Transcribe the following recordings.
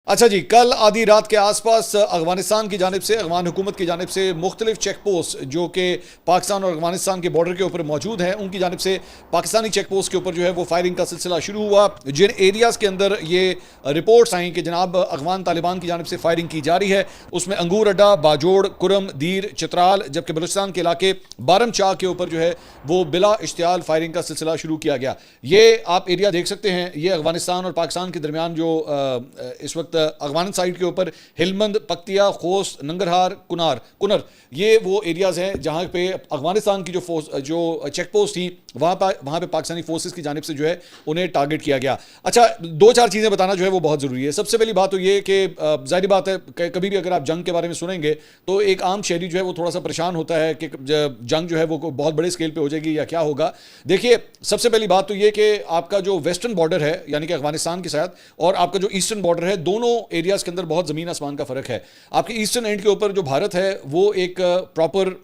अच्छा जी, कल आधी रात के आसपास अफगानिस्तान की जानिब से, अफगान हुकूमत की जानिब से मुख्तलिफ चेक पोस्ट जो कि पाकिस्तान और अफगानिस्तान के बॉर्डर के ऊपर मौजूद हैं, उनकी जानिब से पाकिस्तानी चेक पोस्ट के ऊपर जो है वो फायरिंग का सिलसिला शुरू हुआ। जिन एरियाज़ के अंदर ये रिपोर्ट्स आई कि जनाब अफगान तालिबान की जानिब से फायरिंग की जा रही है, उसमें अंगूर अड्डा, बाजोड़, कुरम, दीर, चित्राल, जबकि बलूचिस्तान के इलाके बारम चाह के ऊपर जो है वो बिला इश्तियाल फायरिंग का सिलसिला शुरू किया गया। ये आप एरिया देख सकते हैं, ये अफगानिस्तान और पाकिस्तान के दरमियान जो इस वक्त अफगान साइड के ऊपर हिलमंद, पक्तिया, खोस, नंगरहार, कुनर, ये वो एरियाज़ हैं जहाँ पे अफगानिस्तान की जो चेक पोस्ट थी वहाँ पे पाकिस्तानी फोर्सेस की जानिब से जो है उन्हें टारगेट किया गया। अच्छा, दो चार चीज़ें बताना जो है वो बहुत ज़रूरी है। सबसे पहली बात तो ये कि ज़ाहिर बात है कि कभी भी अगर आप जंग के बारे में सुनेंगे तो एक आम शहरी जो है वो थोड़ा सा परेशान होता है कि जंग जो है वो बहुत बड़े स्केल पे हो जाएगी या क्या होगा। देखिए, सबसे पहली बात तो ये कि आपका जो वेस्टर्न बॉर्डर है यानी कि अफगानिस्तान के साथ और आपका जो ईस्टर्न बॉर्डर है, दोनों एरियाज़ के अंदर बहुत ज़मीन आसमान का फ़र्क है। आपके ईस्टर्न एंड के ऊपर जो भारत है वो एक प्रॉपर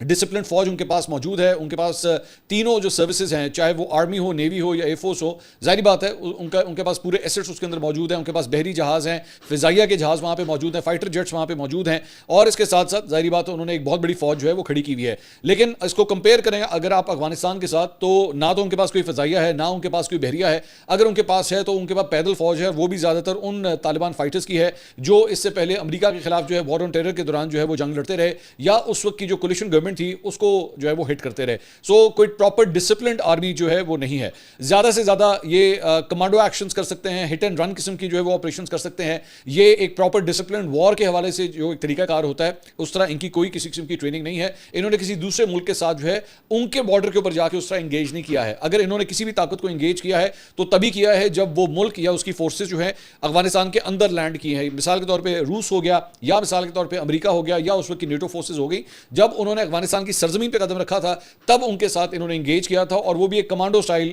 डिसिप्लिन फौज उनके पास मौजूद है। उनके पास तीनों जो सर्विसेज हैं, चाहे वो आर्मी हो, नेवी हो या एयरफोर्स हो, जाहिर बात है उनके पास पूरे एसेट्स उसके अंदर मौजूद हैं। उनके पास बहरी जहाज़ हैं, फिजाइया के जहाज़ वहाँ पे मौजूद हैं, फाइटर जेट्स वहाँ पे मौजूद हैं और इसके साथ साथ जाहिर बात है उन्होंने एक बहुत बड़ी फौज जो है वो खड़ी की हुई है। लेकिन इसको कंपेयर करें अगर आप अफगानिस्तान के साथ, तो ना तो उनके पास कोई फिजाइया है, ना उनके पास कोई बहरिया है। अगर उनके पास है तो उनके पास पैदल फौज है, वो भी ज़्यादातर उन तालिबान फाइटर्स की है जो इससे पहले अमेरिका के खिलाफ जो है वॉर ऑन टेरर के दौरान जो है वो जंग लड़ते रहे या उस वक्त की जो कोलिशन गवर्नमेंट थी उसको जो है वो हिट करते रहे। सो कोई प्रॉपर डिसिप्लिन्ड आर्मी जो है वो नहीं है। ज्यादा से ज्यादा ये कमांडो एक्शंस कर सकते हैं, हिट एंड रन किस्म की जो है वो ऑपरेशंस कर सकते हैं। ये एक प्रॉपर डिसिप्लिन्ड वॉर के हवाले से जो एक तरीकाकार होता है उस तरह इनकी कोई किसी किस्म की ट्रेनिंग नहीं है। इन्होंने किसी दूसरे मुल्क के साथ जो है उनके बॉर्डर के ऊपर जाके उस तरह इंगेज नहीं किया है। अगर इन्होंने किसी भी ताकत को इंगेज किया है तो तभी किया है जब वो मुल्क या उसकी फोर्सेज जो है अफगानिस्तान के अंदर लैंड की है। मिसाल के तौर पर रूस हो गया या मिसाल के तौर पर अमेरिका हो गया या उस वक्त की नेटो फोर्सेज हो गई। जब उन्होंने अफगानिस्तान की सरजमीन पर कदम रखा था तब उनके साथ इन्होंने इंगेज किया था और वो भी एक कमांडो स्टाइल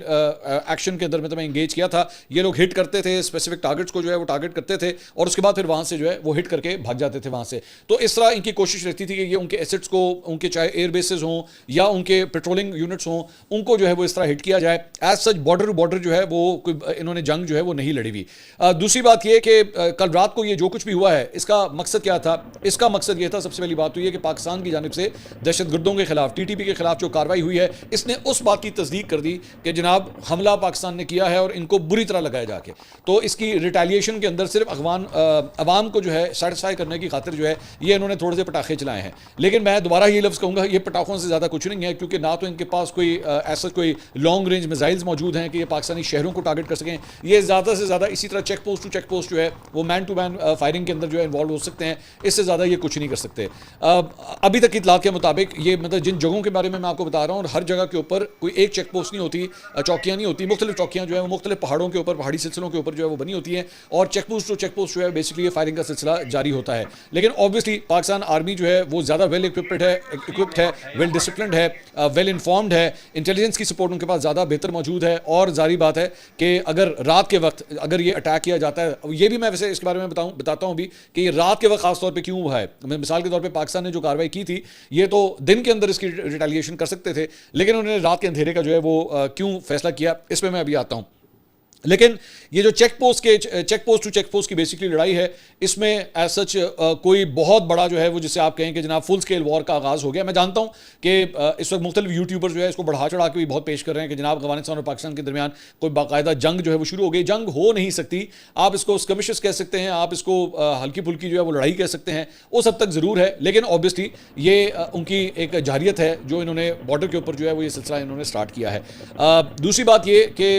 एक्शन के अंदर में इंगेज किया था। ये लोग हिट करते थे, स्पेसिफिक टारगेट्स को जो है वो टारगेट करते थे और उसके बाद फिर वहां से जो है वो हिट करके भाग जाते थे वहां से। तो इस तरह इनकी कोशिश रहती थी कि ये उनके एसेट्स को, उनके चाहे एयर बेसेस हों या उनके पेट्रोलिंग यूनिट्स हों, उनको जो है वो इस तरह हिट किया जाए। As such border to border जो है वो इन्होंने जंग जो है वो नहीं लड़ी हुई। दूसरी बात यह कि कल रात को ये जो कुछ भी हुआ है इसका मकसद क्या था? इसका मकसद यह था, सबसे पहली बात तो यह कि पाकिस्तान की जानिब से दहशतगर्दों के खिलाफ, टीटीपी के खिलाफ जो कार्रवाई हुई है, इसने उस बात की तस्दीक कर दी कि जनाब हमला पाकिस्तान ने किया है और इनको बुरी तरह लगाया जाके। तो इसकी रिटेलिएशन के अंदर सिर्फ अवाम को जो है सेटिस्फाई करने की खातिर जो है ये इन्होंने थोड़े से पटाखे चलाए हैं। लेकिन मैं दोबारा ये लफ्ज़ कहूँगा, ये पटाखों से ज़्यादा कुछ नहीं है, क्योंकि ना तो इनके पास कोई ऐसा कोई लॉन्ग रेंज मिसाइल्स मौजूद हैं कि ये पाकिस्तानी शहरों को टारगेट कर सकें। ये ज़्यादा से ज़्यादा इसी तरह check post to check post जो है वो मैन टू मैन फायरिंग के अंदर जो है इन्वॉल्व हो सकते हैं। इससे ज़्यादा ये कुछ नहीं कर सकते। अभी तक की इतलात के मुताबिक ये मतलब जिन जगहों के बारे में मैं आपको बता रहा हूँ, हर जगह के ऊपर कोई एक चेक पोस्ट नहीं होती, चौकियां नहीं होती। मुख्तलिफ चौकियां जो है वो मुख्तलिफ पहाड़ों के ऊपर, पहाड़ी सिलसिलों के ऊपर जो है वो बनी होती हैं और check post to check post जो है बेसिकली ये फायरिंग का सिलसिला जारी होता है। लेकिन ऑब्वियसली पाकिस्तान आर्मी जो है वो ज़्यादा वेल इक्विप्ड है, वेल डिसिप्लिन्ड है, वेल इन्फॉर्म्ड है। इंटेलिजेंस की सपोर्ट उनके पास ज़्यादा बेहतर मौजूद है। और जारी बात है कि अगर रात के वक्त अगर ये अटैक किया जाता है, ये भी मैं वैसे इसके बारे में बताता हूँ भी कि रात के वक्त खास तौर पर क्यों हुआ है। मिसाल के तौर पर पाकिस्तान ने जो कार्रवाई की थी ये तो दिन के अंदर इसकी रिटेलिएशन कर सकते थे, लेकिन उन्होंने रात के अंधेरे का जो है वो क्यों फैसला किया, इसमें मैं अभी आता हूं। लेकिन ये जो check post to check post की बेसिकली लड़ाई है, इसमें एज सच कोई बहुत बड़ा जो है वो जिसे आप कहें कि जनाब फुल स्केल वॉर का आगाज़ हो गया। मैं जानता हूं कि इस वक्त मुख्तलिफ यूट्यूबर जो है इसको बढ़ा चढ़ा के भी बहुत पेश कर रहे हैं कि जनाब अफगानिस्तान और पाकिस्तान के दरमियान कोई बाकायदा जंग जो है वो शुरू हो गई। जंग हो नहीं सकती। आप इसको स्कमिशेस कह सकते हैं, आप इसको हल्की फुल्की जो है वो लड़ाई कह सकते हैं, उस हद तक ज़रूर है। लेकिन ऑब्वियसली ये उनकी एक जारियत है जो इन्होंने बॉर्डर के ऊपर जो है वो ये सिलसिला इन्होंने स्टार्ट किया है। दूसरी बात ये कि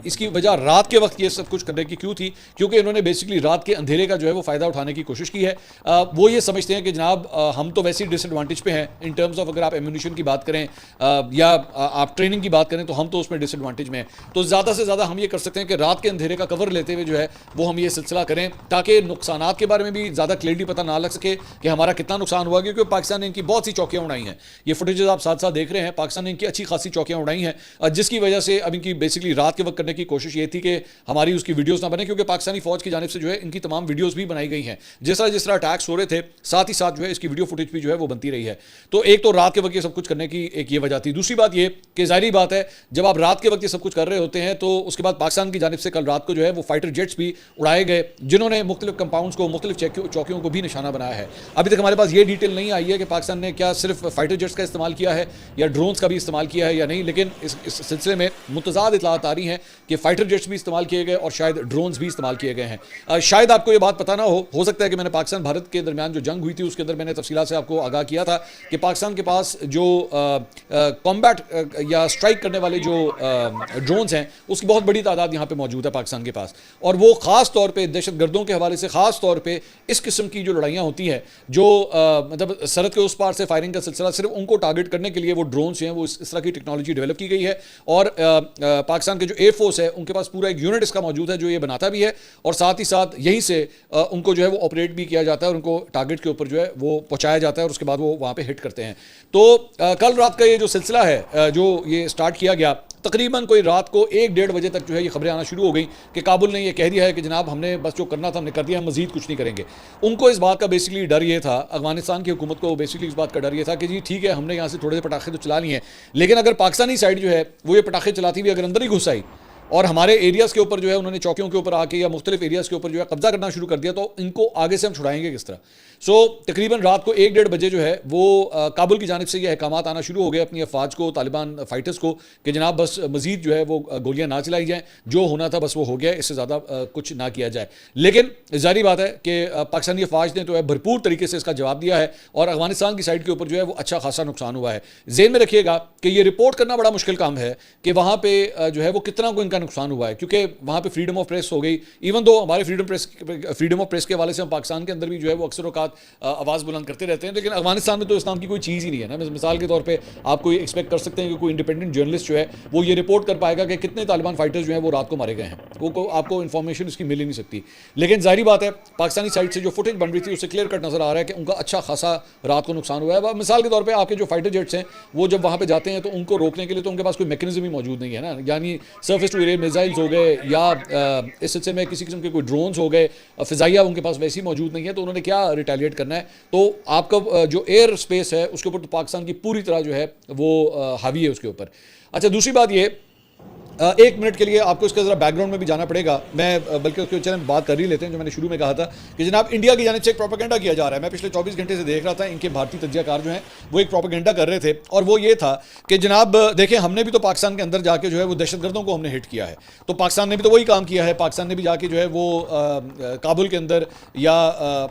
इसकी वजह रात के वक्त ये सब कुछ करने की क्यों थी, क्योंकि इन्होंने बेसिकली रात के अंधेरे का जो है वो फ़ायदा उठाने की कोशिश की है। वो ये समझते हैं कि जनाब हम तो वैसे ही डिसएडवांटेज पे हैं इन टर्म्स ऑफ, अगर आप एम्यूनिशन की बात करें या आप ट्रेनिंग की बात करें तो हम तो उसमें डिसएडवांटेज में हैं। तो ज़्यादा से ज़्यादा हम ये कर सकते हैं कि रात के अंधेरे का कवर लेते हुए जो है वो हम ये सिलसिला करें, ताकि नुकसानात के बारे में भी ज़्यादा क्लियरली पता ना लग सके कि हमारा कितना नुकसान हुआ। क्योंकि पाकिस्तान ने इनकी बहुत सी चौकियाँ उड़ाई हैं, ये फुटेजेस आप साथ साथ देख रहे हैं। पाकिस्तान ने इनकी अच्छी खासी चौकियाँ उड़ाई हैं, जिसकी वजह से अब इनकी बेसिकली रात के वक्त करने की कोशिश ये थी कि हमारी उसकी वीडियोस ना बने, क्योंकि पाकिस्तानी फौज की जानिब से जो है इनकी तमाम वीडियोस भी बनाई गई हैं, जिस तरह अटैक्स हो रहे थे साथ ही साथ जो है इसकी वीडियो फुटेज भी जो है वो बनती रही है। तो एक तो रात के वक्त ये सब कुछ करने की एक ये वजह थी। दूसरी बात ये कि जाहिर बात है जब आप रात के वक्त ये सब कुछ कर रहे होते हैं तो उसके बाद पाकिस्तान की जानिब से कल रात को जो है वो फाइटर जेट्स भी उड़ाए गए, जिन्होंने मुख्तलिफ कंपाउंड्स को, मुख्तलिफ चौकियों को भी निशाना बनाया है। अभी तक हमारे पास ये डिटेल नहीं आई है कि पाकिस्तान ने क्या सिर्फ फाइटर जेट्स का इस्तेमाल किया है या ड्रोन्स का भी इस्तेमाल किया है या नहीं, लेकिन इस सिलसिले में मुतज़ाद इतलात आ रही हैं कि फाइटर जेट्स भी इस्तेमाल किए गए और शायद ड्रोन्स भी इस्तेमाल किए गए हैं। शायद आपको ये बात पता ना हो सकता है कि मैंने पाकिस्तान भारत के दरमियान जो जंग हुई थी उसके अंदर मैंने तफसीलात से आपको आगाह किया था कि पाकिस्तान के पास जो कॉम्बैट या स्ट्राइक करने वाले जो ड्रोन्स हैं उसकी बहुत बड़ी तादाद यहाँ पे मौजूद है पाकिस्तान के पास, और वो ख़ास तौर पे दहशतगर्दों के हवाले से ख़ास तौर पे इस किस्म की जो लड़ाइयाँ होती हैं जो मतलब सरहद के उस पार से फायरिंग का सिलसिला, सिर्फ उनको टारगेट करने के लिए वो ड्रोन्स हैं, वो इस तरह की टेक्नोलॉजी डेवलप की गई है। और पाकिस्तान के जो एयरफोर्स है उनके पास पूरा एक यूनिट इसका मौजूद है जो ये बनाता भी है, और साथ ही साथ यहीं से उनको जो है वो ऑपरेट भी किया जाता है और उनको टारगेट के ऊपर जो है वो पहुँचाया जाता है और उसके बाद वो वहाँ पर हिट करते हैं। तो कल रात का ये जो सिलसिला है जो ये स्टार्ट किया गया, तकरीबन कोई रात को 1-1:30 बजे तक जो है ये खबरें आना शुरू हो गई कि काबुल ने ये कह दिया है कि जनाब हमने बस जो करना था हमने कर दिया, हम मजीद कुछ नहीं करेंगे। उनको इस बात का बेसिकली डर ये था, अफगानिस्तान की हुकूमत को बेसिकली इस बात का डर ये था कि जी ठीक है हमने यहाँ से थोड़े से पटाखे तो चला लिए हैं, लेकिन अगर पाकिस्तानी साइड जो है वो ये पटाखे चलाती हुई अगर अंदर ही घुस आई और हमारे एरियाज़ के ऊपर जो है उन्होंने चौकियों के ऊपर आके या मुख्तलिफ एरियाज़ के ऊपर जो है कब्जा करना शुरू कर दिया, तो इनको आगे से हम छुड़ाएंगे किस तरह। सो तकरीबन रात को 1-1:30 बजे जो है वो काबुल की जानिब से ये अहकामात आना शुरू हो गए अपनी अफवाज को, तालिबान फाइटर्स को, कि जनाब बस मजीद जो है वो गोलियां ना चलाई जाएँ, जो होना था बस वो हो गया, इससे ज़्यादा कुछ ना किया जाए। लेकिन जाहिर बात है कि पाकिस्तानी अफवाज ने तो है भरपूर तरीके से इसका जवाब दिया है और अफगानिस्तान की साइड के ऊपर जो है वो अच्छा खासा नुकसान हुआ है। जेहन में रखिएगा कि ये रिपोर्ट करना बड़ा मुश्किल काम है कि वहाँ पर जो है वो कितना को इनका नुकसान हुआ है, क्योंकि वहाँ पे फ्रीडम ऑफ प्रेस हो गई। इवन दो हमारे फ्रीडम ऑफ प्रेस के हवाले से हम पाकिस्तान के अंदर भी जो है वो अक्सर औकात आवाज़ बुलंद करते रहते हैं, लेकिन अफगानिस्तान में तो इस नाम की कोई चीज़ ही नहीं है ना। मिसाल के तौर पे आप कोई एक्सपेक्ट कर सकते हैं कि कोई इंडिपेंडेंट जर्नलिस्ट जो है वो ये रिपोर्ट कर पाएगा कि कितने तालिबान फाइटर्स जो हैं वो रात को मारे गए हैं, वो आपको इन्फॉर्मेशन इसकी मिल ही नहीं सकती। लेकिन जाहिर बात है पाकिस्तानी साइड से जो फुटेज बन रही थी उससे क्लियर कट नज़र आ रहा है कि उनका अच्छा खासा रात को नुकसान हुआ है। मिसाल के तौर पर आपके जो फाइटर जेट्स हैं वो जब वहाँ पर जाते हैं तो उनको रोकने के लिए तो उनके पास कोई मैकेनिज्म ही मौजूद नहीं है ना, यानी सर्फेस टू एयर मिसाइल्स हो गए या इस सिलसिले में किसी किस्म के कोई ड्रोन्स हो गए, फ़िज़ाइया उनके पास वैसी मौजूद नहीं है, तो उन्होंने क्या रिटेलिएट करना है। तो आपका जो एयर स्पेस है उसके ऊपर तो पाकिस्तान की पूरी तरह जो है वो हावी है उसके ऊपर। अच्छा, दूसरी बात ये, 1 मिनट के लिए आपको इसका ज़रा बैकग्राउंड में भी जाना पड़ेगा, मैं बल्कि उसके चले बात कर ही लेते हैं जो मैंने शुरू में कहा था कि जनाब इंडिया की जानिब से एक प्रोपेगेंडा किया जा रहा है। मैं पिछले 24 घंटे से देख रहा था इनके भारतीय तज्जियाकार जो हैं वो एक प्रोपेगेंडा कर रहे थे, और वो ये था कि जनाब देखिए हमने भी तो पाकिस्तान के अंदर जाके जो है वो दहशतगर्दों को हमने हिट किया है, तो पाकिस्तान ने भी तो वही काम किया है, पाकिस्तान ने भी जाके जो है वो काबुल के अंदर या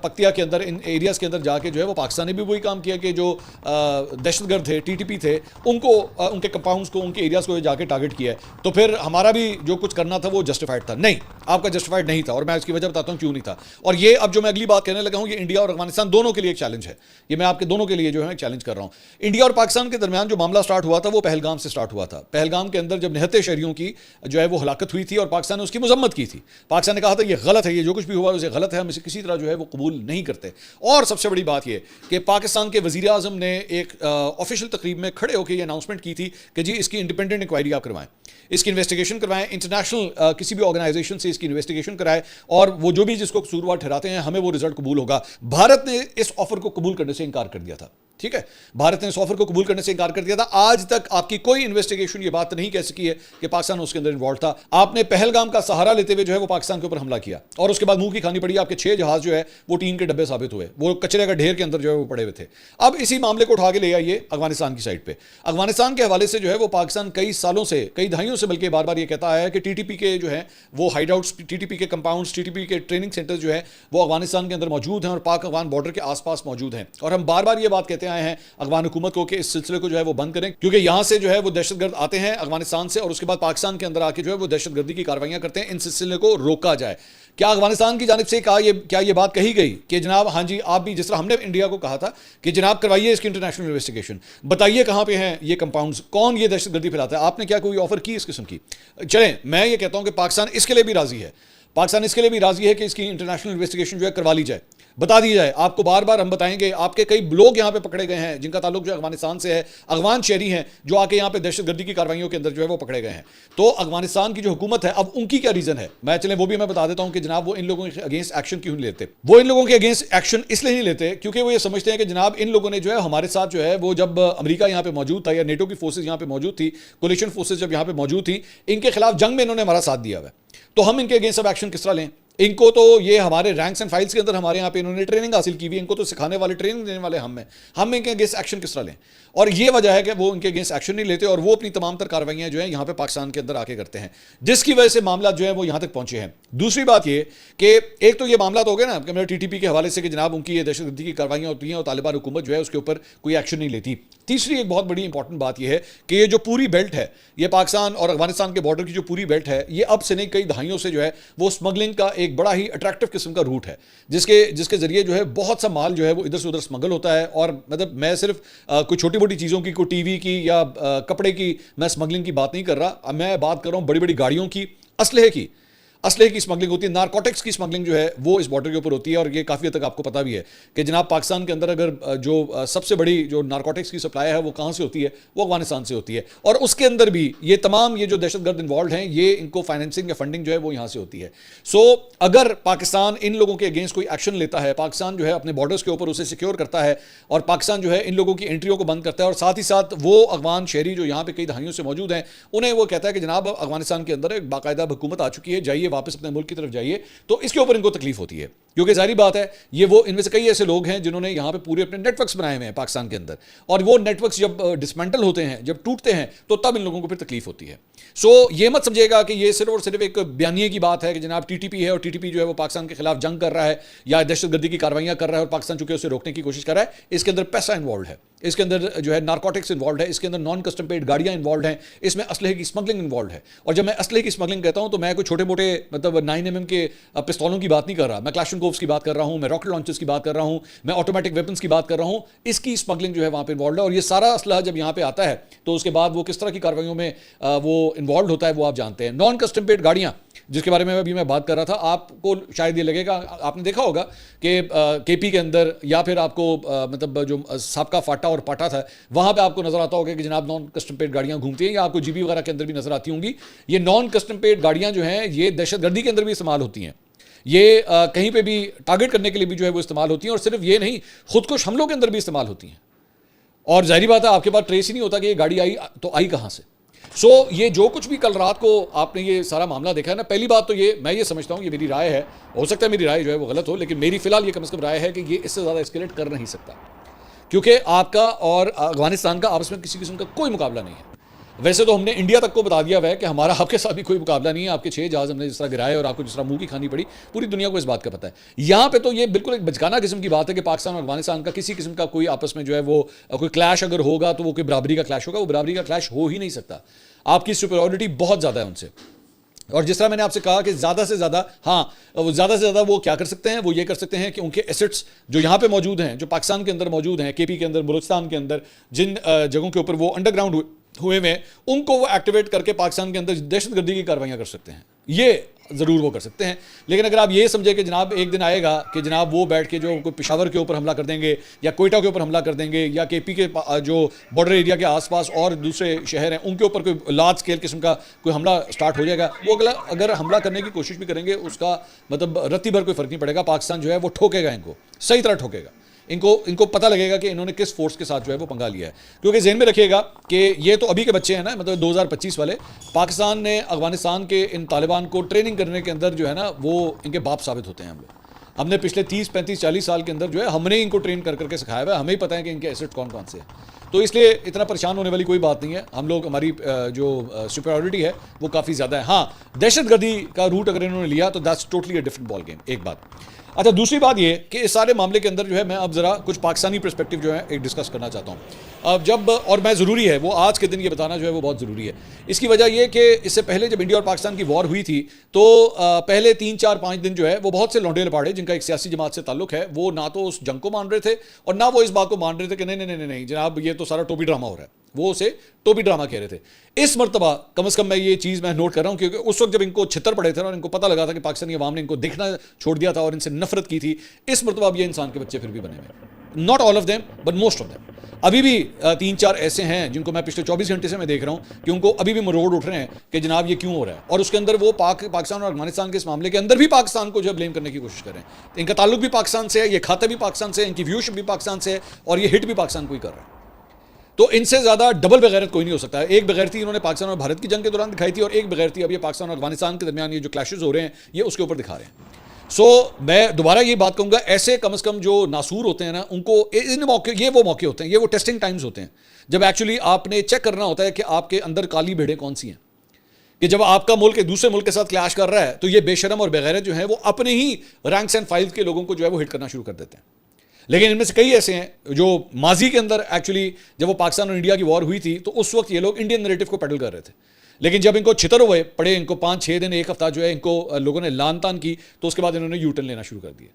पक्तिया के अंदर इन एरियाज़ के अंदर जाके जो है वो पाकिस्तान ने भी वही काम किया कि जो दहशतगर्द थे, TTP थे, उनको उनके कंपाउंड्स को, उनके एरियाज़ को जाके टारगेट किया है। तो फिर हमारा भी जो कुछ करना था वो जस्टिफाइड था? नहीं, आपका जस्टिफाइड नहीं था, और मैं इसकी वजह बताता हूं क्यों नहीं था। और ये अब जो मैं अगली बात कहने लगा हूं ये इंडिया और अफगानिस्तान दोनों के लिए एक चैलेंज है, ये मैं आपके दोनों के लिए जो है चैलेंज कर रहा हूं। इंडिया और पाकिस्तान के दरमियान जो मामला स्टार्ट हुआ था वो पहलगाम से स्टार्ट हुआ था। पहलगाम के अंदर जब निहत्ते शहरियों की जो है वो हलाकत हुई थी और पाकिस्तान ने उसकी मजम्मत की थी, पाकिस्तान ने कहा था ये गलत है, ये जो कुछ भी हुआ उसे गलत है, हम इसे किसी तरह जो है वो कबूल नहीं करते। और सबसे बड़ी बात ये कि पाकिस्तान के वज़ीर आज़म ने एक ऑफिशियल तकरीब में खड़े होकर ये अनाउंसमेंट की थी कि जी इसकी इंडिपेंडेंट इंक्वायरी आप करवाएं, इसकी इन्वेस्टिगेशन करवाएं, इंटरनेशनल किसी भी ऑर्गेनाइजेशन से इसकी इन्वेस्टिगेशन कराए, और वो जो भी जिसको कसूरवार ठहराते हैं हमें वो रिजल्ट कबूल होगा। भारत ने इस ऑफर को कबूल करने से इनकार कर दिया था, ठीक है, भारत ने इस ऑफर को कबूल करने से इनकार कर दिया था। आज तक आपकी कोई इन्वेस्टिगेशन ये बात नहीं कह सकी है कि पाकिस्तान उसके अंदर इन्वॉल्व था। आपने पहलगाम का सहारा लेते हुए जो है वो पाकिस्तान के ऊपर हमला किया और उसके बाद मुंह की खानी पड़ी, आपके 6 जहाज जो है वो टीन के डब्बे साबित हुए, वो कचरे का ढेर के अंदर जो है वो पड़े हुए थे। अब इसी मामले को उठा के ले आइए अफगानिस्तान की साइड पे। अफगानिस्तान के हवाले से जो है वो पाकिस्तान कई सालों से, कई दहाइयों से बल्कि बार बार ये कहता है कि TTP के जो है वो हाइड आउट्स, TTP के कंपाउंड्स, TTP के ट्रेनिंग सेंटर्स जो है वो अफगानिस्तान के अंदर मौजूद हैं और पाक अफगान बॉर्डर के आसपास मौजूद हैं। और हम बार बार ये बात कहते आए हैं अफगान हुकूमत को कि इस सिलसिले को जो है वो बंद करें, क्योंकि यहां से जो है वो दहशतगर्द आते हैं अफगानिस्तान से और उसके बाद पाकिस्तान के अंदर आके जो है वो दहशतगर्दी की कार्रवाइयां करते हैं। इन सिलसिले को रोका जाए। क्या अफगानिस्तान की जानिब से क्या ये बात कही गई कि जनाब हाँ जी आप भी, जिस तरह हमने इंडिया को कहा था कि जनाब करवाइए इसकी इंटरनेशनल इन्वेस्टिगेशन, बताइए कहां पे हैं ये कंपाउंड्स, कौन ये दहशतगर्दी फैलाता है, आपने क्या कोई ऑफर की इस किस्म की? चलें, मैं ये कहता हूं कि पाकिस्तान इसके लिए भी राजी है। पाकिस्तान इसके लिए भी राजी है कि इसकी इंटरनेशनल इन्वेस्टिगेशन जो है करवा ली जाए, बता दी जाए। आपको बार बार हम बताएंगे, आपके कई लोग यहां पे पकड़े गए हैं जिनका ताल्लुक जो अफगानिस्तान से है, अफगान शहरी हैं जो आके यहां पे दहशतगर्दी की कार्रवाइयों के अंदर जो है वो पकड़े गए हैं। तो अफगानिस्तान की जो हुकूमत है, अब उनकी क्या रीजन है, वो भी मैं बता देता हूं कि जनाब वो इन लोगों के अगेंस्ट एक्शन क्यों नहीं लेते। वो इन लोगों के अगेंस्ट एक्शन इसलिए नहीं लेते क्योंकि वो ये समझते हैं कि जनाब इन लोगों ने जो है हमारे साथ जो है वो, जब अमेरिका यहां पे मौजूद था या नेटो की फोर्सेज यहां पे मौजूद थी, कोलिशन फोर्सेज जब यहां पे मौजूद थी, इनके खिलाफ जंग में इन्होंने हमारा साथ दिया हुआ है, तो हम इनके अगेंस्ट अब एक्शन किस तरह लें। इनको तो ये हमारे रैंक्स एंड फाइल्स के अंदर हमारे यहाँ पे इन्होंने ट्रेनिंग हासिल की हुई, इनको तो सिखाने वाले, ट्रेनिंग देने वाले हम इनके अगेंस्ट एक्शन किस तरह लें। और ये वजह है कि वो इनके अगेंस्ट एक्शन नहीं लेते और वो अपनी तमाम तर कार्रवाइयां जो है यहाँ पे पाकिस्तान के अंदर आके करते हैं, जिसकी वजह से मामला जो है वो यहाँ तक पहुंचे हैं। दूसरी बात ये कि एक तो ये मामला तो हो गया ना कि मेरे टीटीपी के हवाले से कि जनाब उनकी ये दहशतगर्दी की कार्रवाइयां होती हैं और तालिबान हुकूमत जो है उसके ऊपर कोई एक्शन नहीं लेती। तीसरी एक बहुत बड़ी इंपॉर्टेंट बात यह है कि ये जो पूरी बेल्ट है, ये पाकिस्तान और अफगानिस्तान के बॉर्डर की जो पूरी बेल्ट है, ये अब से नहीं कई दहाइयों से जो है वो स्मगलिंग का एक बड़ा ही अट्रैक्टिव किस्म का रूट है, जिसके जरिए जो है बहुत सा माल जो है वो इधर से उधर स्मगल होता है। और मतलब मैं सिर्फ कोई छोटी मोटी चीज़ों की, कोई टीवी की या कपड़े की मैं स्मगलिंग की बात नहीं कर रहा, मैं बात कर रहा हूँ बड़ी बड़ी गाड़ियों की, असलहे की स्मगलिंग होती है, नारकोटिक्स की स्मगलिंग जो है वो इस बॉर्डर के ऊपर होती है। और ये काफ़ी हद तक आपको पता भी है कि जनाब पाकिस्तान के अंदर अगर जो सबसे बड़ी जो नारकोटिक्स की सप्लाई है वो कहाँ से होती है, वो अफगानिस्तान से होती है। और उसके अंदर भी ये तमाम ये जो दहशतगर्द इन्वॉल्व हैं, ये इनको फाइनेंसिंग या फंडिंग जो है वो यहाँ से होती है। सो अगर पाकिस्तान इन लोगों के अगेंस्ट कोई एक्शन लेता है, पाकिस्तान जो है अपने बॉर्डर्स के ऊपर उसे सिक्योर करता है और पाकिस्तान जो है इन लोगों की एंट्रियों को बंद करता है, और साथ ही साथ वो अफगान शहरी जो यहाँ पे कई दहाइयों से मौजूद हैं, उन्हें वो कहता है कि जनाब अफगानिस्तान के अंदर एक बाकायदा हुकूमत आ चुकी है, जाइए वापस अपने मुल्क की तरफ जाइए, तो इसके ऊपर इनको तकलीफ होती है। क्योंकि जाहिर बात है ये वो इनमें से कई ऐसे लोग हैं जिन्होंने यहां पे पूरे अपने नेटवर्क्स बनाए हुए हैं पाकिस्तान के अंदर, और वो नेटवर्क्स जब डिसमेंटल होते हैं, जब टूटते हैं, तो तब इन लोगों को फिर तकलीफ होती है। सो ये मत समझिएगा कि ये सिर्फ और सिर्फ एक बयानिए की बात है कि जनाब टीटीपी है और टीटीपी जो है वो पाकिस्तान के खिलाफ जंग कर रहा है या दहशतगर्दी की कार्रवाइयां कर रहा है और पाकिस्तान चूंकि उसे रोकने की कोशिश कर रहा है। इसके अंदर पैसा इन्वॉल्व है, इसके अंदर जो है नारकोटिक्स इन्वॉल्व है, इसके अंदर नॉन कस्टम पेड गाड़ियां इन्वॉल्व हैं, इसमें असलहे की स्मगलिंग इन्वॉल्व है। और जब मैं असलहे की स्मगलिंग कहता हूं तो मैं कोई छोटे मोटे मतलब 9mm के पिस्तौलों की बात नहीं कर रहा, मैं क्लाशनकोव्स की बात कर रहा हूं, मैं रॉकेट लॉन्चर्स की बात कर रहा हूं, मैं ऑटोमेटिक वेपन्स की बात कर रहा हूं। इसकी स्मगलिंग जो है वहां पे इन्वॉल्व है। और ये सारा असलहा जब यहां पे आता है तो उसके बाद वो किस तरह की कार्रवाइयों में वो इन्वॉल्व होता है वो आप जानते हैं। नॉन कस्टम पेड गाड़ियां जिसके बारे में अभी मैं बात कर रहा था, आपको शायद ये लगेगा, आपने देखा होगा कि केपी के अंदर या फिर आपको मतलब जो साबका फाटा और पाटा था वहां पे आपको नजर आता होगा कि जनाब नॉन कस्टम पेड गाड़ियां घूमती हैं, या आपको जीबी वगैरह के अंदर भी नजर आती होंगी। ये नॉन कस्टम पेड गाड़ियां जो हैं ये दहशतगर्दी के अंदर भी इस्तेमाल होती हैं, ये कहीं पे भी टारगेट करने के लिए भी जो है वो इस्तेमाल होती हैं, और सिर्फ ये नहीं, खुदकुश हमलों के अंदर भी इस्तेमाल होती हैं। और जाहिर बात है आपके पास ट्रेस ही नहीं होता कि ये गाड़ी आई तो आई कहां से। सो ये जो कुछ भी कल रात को आपने ये सारा मामला देखा है ना, पहली बात तो ये मैं ये समझता हूँ, ये मेरी राय है, हो सकता है मेरी राय जो है वो गलत हो, लेकिन मेरी फिलहाल ये कम से कम राय है कि ये इससे ज़्यादा एस्केलेट कर नहीं सकता, क्योंकि आपका और अफगानिस्तान का आपस में किसी किस्म का कोई मुकाबला नहीं है। वैसे तो हमने इंडिया तक को बता दिया हुआ है कि हमारा आपके साथ भी कोई मुकाबला नहीं है, आपके 6 जहाज हमने जिस तरह गिराए और आपको जिस तरह मुंह की खानी पड़ी, पूरी दुनिया को इस बात का पता है। यहाँ पे तो ये बिल्कुल एक बचकाना किस्म की बात है कि पाकिस्तान और अफगानिस्तान का किसी किस्म का कोई आपस में जो है वो कोई क्लैश अगर होगा तो वो कोई बराबरी का क्लैश होगा, वो बराबरी का क्लैश हो ही नहीं सकता। आपकी सुपरियॉरिटी बहुत ज़्यादा है उनसे। और जिस तरह मैंने आपसे कहा कि ज़्यादा से ज़्यादा, हाँ ज़्यादा से ज़्यादा वो क्या कर सकते हैं, वो ये कर सकते हैं कि उनके एसेट्स जो यहाँ पे मौजूद हैं, जो पाकिस्तान के अंदर मौजूद हैं, केपी के अंदर, बलूचिस्तान के अंदर, जिन जगहों के ऊपर वो अंडरग्राउंड हुए हैं, उनको वो एक्टिवेट करके पाकिस्तान के अंदर दहशतगर्दी की कार्रवाइयाँ कर सकते हैं। ये ज़रूर वो कर सकते हैं। लेकिन अगर आप ये समझे कि जनाब एक दिन आएगा कि जनाब वो बैठ के जो कोई पेशावर के ऊपर हमला कर देंगे या कोयटा के ऊपर हमला कर देंगे या केपी के जो बॉर्डर एरिया के आसपास और दूसरे शहर हैं उनके ऊपर कोई लार्ज स्केल किस्म का कोई हमला स्टार्ट हो जाएगा, वो अगर हमला करने की कोशिश भी करेंगे उसका मतलब रत्ती भर कोई फ़र्क नहीं पड़ेगा। पाकिस्तान जो है वो ठोकेगा, इनको सही तरह ठोकेगा। इनको पता लगेगा कि इन्होंने किस फोर्स के साथ जो है वो पंगा लिया है। क्योंकि ज़हन में रखिएगा कि ये तो अभी के बच्चे हैं ना, मतलब 2025 वाले। पाकिस्तान ने अफगानिस्तान के इन तालिबान को ट्रेनिंग करने के अंदर जो है ना वो इनके बाप साबित होते हैं हम लोग। हमने पिछले 30, 35, 40 साल के अंदर जो है हमने इनको ट्रेन कर करके सिखाया हुआ है, हमें ही पता है कि इनके एसेट कौन कौन से हैं। तो इसलिए इतना परेशान होने वाली कोई बात नहीं है। हम लोग, हमारी जो सुपरियॉरिटी है वो काफ़ी ज़्यादा है। हाँ, दहशतगर्दी का रूट अगर इन्होंने लिया तो that's totally a different ball game, एक बात। अच्छा, दूसरी बात ये कि इस सारे मामले के अंदर जो है मैं अब ज़रा कुछ पाकिस्तानी पर्सपेक्टिव जो है एक डिस्कस करना चाहता हूँ। अब जब, और मैं ज़रूरी है वो आज के दिन ये बताना जो है वो बहुत ज़रूरी है। इसकी वजह ये कि इससे पहले जब इंडिया और पाकिस्तान की वॉर हुई थी तो पहले 3, 4, 5 दिन जो है वो बहुत से लौंडे लपाड़े जिनका एक सियासी जमात से ताल्लुक है, वो ना तो उस जंग को मान रहे थे और ना वो इस बात को मान रहे थे कि नहीं नहीं नहीं नहीं जनाब ये तो सारा टोपी ड्रामा हो रहा है। वो उसे टोपी ड्रामा कह रहे थे। इस मरतबा कम से कम मैं ये चीज़ मैं नोट कर रहा हूँ, क्योंकि उस वक्त जब इनको छितर पड़े थे और इनको पता लगा था कि पाकिस्तानी अवाम ने इनको देखना छोड़ दिया था और इनसे नफरत की थी, इस मरतबा अब ये इंसान के बच्चे फिर भी बने हुए। Not all of them but most of them. अभी भी 3-4 ऐसे हैं जिनको मैं पिछले 24 घंटे से मैं देख रहा हूं कि उनको अभी भी मरोड़ उठ रहे हैं कि जनाब ये क्यों हो रहा है, और उसके अंदर वो पाकिस्तान और अफगानिस्तान के इस मामले के अंदर भी पाकिस्तान को जो ब्लेम करने की कोशिश कर रहे हैं। इनका ताल्लुक भी पाकिस्तान से है, ये खाता भी पाकिस्तान से है, इनकी व्यूशिप भी पाकिस्तान से है, और ये हिट भी पाकिस्तान को ही कर रहा है। तो इनसे ज्यादा डबल बेगैरत कोई नहीं हो सकता है। एक बेगैरती इन्होंने पाकिस्तान और भारत की जंग के दौरान दिखाई थी, और एक बेगैरती अब ये पाकिस्तान और अफगानिस्तान के दरमियान ये जो क्लैशेस हो रहे हैं ये उसके ऊपर दिखा रहे हैं। मैं दोबारा ये बात कहूंगा, ऐसे कम से कम जो नासूर होते हैं ना, उनको इन मौके, ये वो मौके होते हैं, ये वो टेस्टिंग टाइम्स होते हैं जब एक्चुअली आपने चेक करना होता है कि आपके अंदर काली भेड़ें कौन सी हैं। कि जब आपका मुल्क एक दूसरे मुल्क के साथ क्लैश कर रहा है तो ये बेशरम और बेगैरत जो है वो अपने ही रैंक्स एंड फाइल्स के लोगों को जो है वो हिट करना शुरू कर देते हैं। लेकिन इनमें से कई ऐसे हैं जो माजी के अंदर एक्चुअली जब वो पाकिस्तान और इंडिया की वॉर हुई थी तो उस वक्त ये लोग इंडियन नैरेटिव को पेडल कर रहे थे, लेकिन जब इनको छितर हुए पड़े, इनको 5-6 दिन 1 हफ्ता जो है इनको लोगों ने लान तान की, तो उसके बाद इन्होंने यू टर्न लेना शुरू कर दिया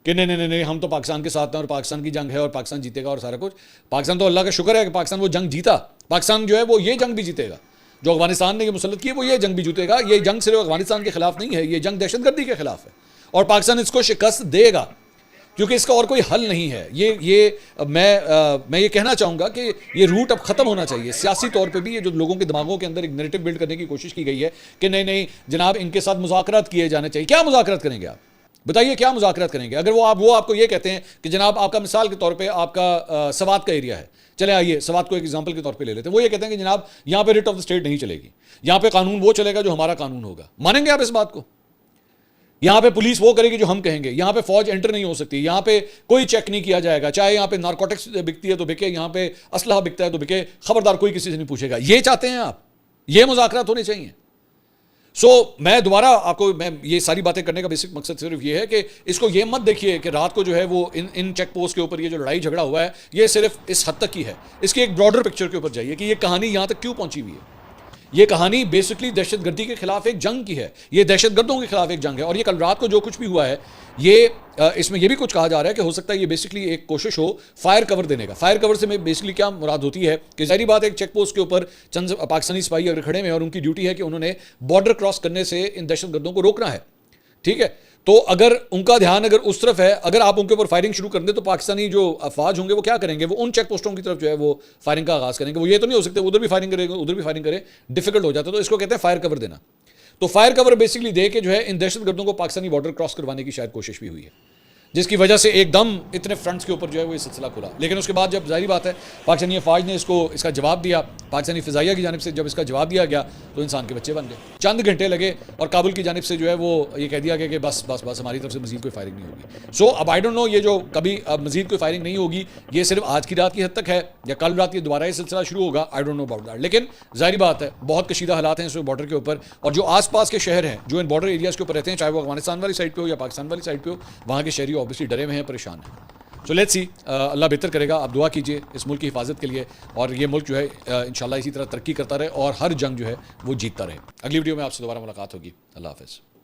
कि नहीं नहीं नहीं हम तो पाकिस्तान के साथ हैं और पाकिस्तान की जंग है और पाकिस्तान जीतेगा और सारा कुछ। पाकिस्तान तो अल्लाह का शुक्र है कि पाकिस्तान वो जंग जीता, पाकिस्तान जो है वो ये जंग भी जीतेगा जो अफगानिस्तान ने ये मुसल्लत की है, वो ये जंग भी जीतेगा। ये जंग सिर्फ अफगानिस्तान के खिलाफ नहीं है, ये जंग दहशतगर्दी के खिलाफ है, और पाकिस्तान इसको शिकस्त देगा क्योंकि इसका और कोई हल नहीं है। मैं ये कहना चाहूँगा कि ये रूट अब ख़त्म होना चाहिए। सियासी तौर पे भी ये जो लोगों के दिमागों के अंदर एक नैरेटिव बिल्ड करने की कोशिश की गई है कि नहीं नहीं जनाब इनके साथ मुज़ाकरात किए जाने चाहिए। क्या मुज़ाकरात करेंगे आप बताइए, क्या मुज़ाकरात करेंगे? अगर वो आपको ये कहते हैं कि जनाब आपका मिसाल के तौर पे आपका सवात का एरिया है, चले आइए सवात को एक एग्जांपल के तौर पे ले लेते हैं, वो ये कहते हैं कि जनाब यहाँ पे रिट ऑफ द स्टेट नहीं चलेगी, यहाँ पे कानून वो चलेगा जो हमारा कानून होगा। मानेंगे आप इस बात को? यहाँ पे पुलिस वो करेगी जो हम कहेंगे, यहाँ पे फौज एंटर नहीं हो सकती, यहाँ पे कोई चेक नहीं किया जाएगा, चाहे यहाँ पे नारकोटिक्स बिकती है तो बिके, यहाँ पे असलहा बिकता है तो बिके, खबरदार कोई किसी से नहीं पूछेगा। ये चाहते हैं आप? ये मुज़ाकरात होने चाहिए? मैं दोबारा आपको मैं ये सारी बातें करने का बेसिक मकसद सिर्फ ये है कि इसको ये मत देखिए कि रात को जो है वो इन चेक पोस्ट के ऊपर ये जो लड़ाई झगड़ा हुआ है ये सिर्फ इस हद तक ही है। इसकी एक ब्रॉडर पिक्चर के ऊपर जाइए कि ये कहानी यहाँ तक क्यों पहुंची हुई है। ये कहानी बेसिकली दहशतगर्दी के खिलाफ एक जंग की है, ये दहशतगर्दों के खिलाफ एक जंग है। और ये कल रात को जो कुछ भी हुआ है ये इसमें यह भी कुछ कहा जा रहा है कि हो सकता है ये बेसिकली एक कोशिश हो फायर कवर देने का। फायर कवर से बेसिकली क्या मुराद होती है कि जाहिर बात है एक चेक पोस्ट के ऊपर चंद पाकिस्तानी सिपाही अगर खड़े हैं और उनकी ड्यूटी है कि उन्होंने बॉर्डर क्रॉस करने से इन दहशतगर्दों को रोकना है, ठीक है। तो अगर उनका ध्यान अगर उस तरफ है, अगर आप उनके ऊपर फायरिंग शुरू कर दें तो पाकिस्तानी जो अफवाज होंगे वो क्या करेंगे? वो उन चेक पोस्टों की तरफ जो है वो फायरिंग का आगाज करेंगे। वो ये तो नहीं हो सकते उधर भी फायरिंग करेंगे उधर भी फायरिंग करें, डिफिकल्ट हो जाता है। तो इसको कहते हैं फायर कवर देना। तो फायर कवर बेसिकली दे के जो है इन दहशतगर्दों को पाकिस्तानी बॉर्डर क्रॉस करवाने की शायद कोशिश भी हुई है, जिसकी वजह से एकदम इतने फ्रंट्स के ऊपर जो है वो ये सिलसिला खुला। लेकिन उसके बाद जब जाहिर बात है पाकिस्तानी अफवाज ने इसका जवाब दिया, पाकिस्तानी फ़िज़ाइया की जानिब से जब इसका जवाब दिया गया तो इंसान के बच्चे बन गए। चंद घंटे लगे और काबुल की जानिब से जो है वो ये कह दिया गया कि बस बस बस हमारी तरफ से मज़ीद कोई फायरिंग नहीं होगी। अब आई डोंट नो ये जो कभी अब मज़ीद कोई फायरिंग नहीं होगी ये सिर्फ आज की रात की हद तक है या कल रात ये दोबारा ये सिलसिला शुरू होगा, I don't know about that. लेकिन जाहिर बात है बहुत कशीदा हालात हैं इस बॉर्डर के ऊपर, और जो आसपास के शहर हैं जो इन बॉर्डर एरियाज़ के ऊपर रहते हैं, चाहे वो अफगानिस्तान वाली साइड पर हो या पाकिस्तान वाली साइड पर हो, वहाँ के शहरी ऑब्वियसली डरे हुए हैं, परेशान है। सो लेट्स सी, अल्लाह बेहतर करेगा। आप दुआ कीजिए इस मुल्क की हिफाजत के लिए और ये मुल्क जो है इंशाल्लाह इसी तरह तरक्की करता रहे और हर जंग जो है वो जीतता रहे। अगली वीडियो में आपसे दोबारा मुलाकात होगी। अल्लाह हाफ़िज़।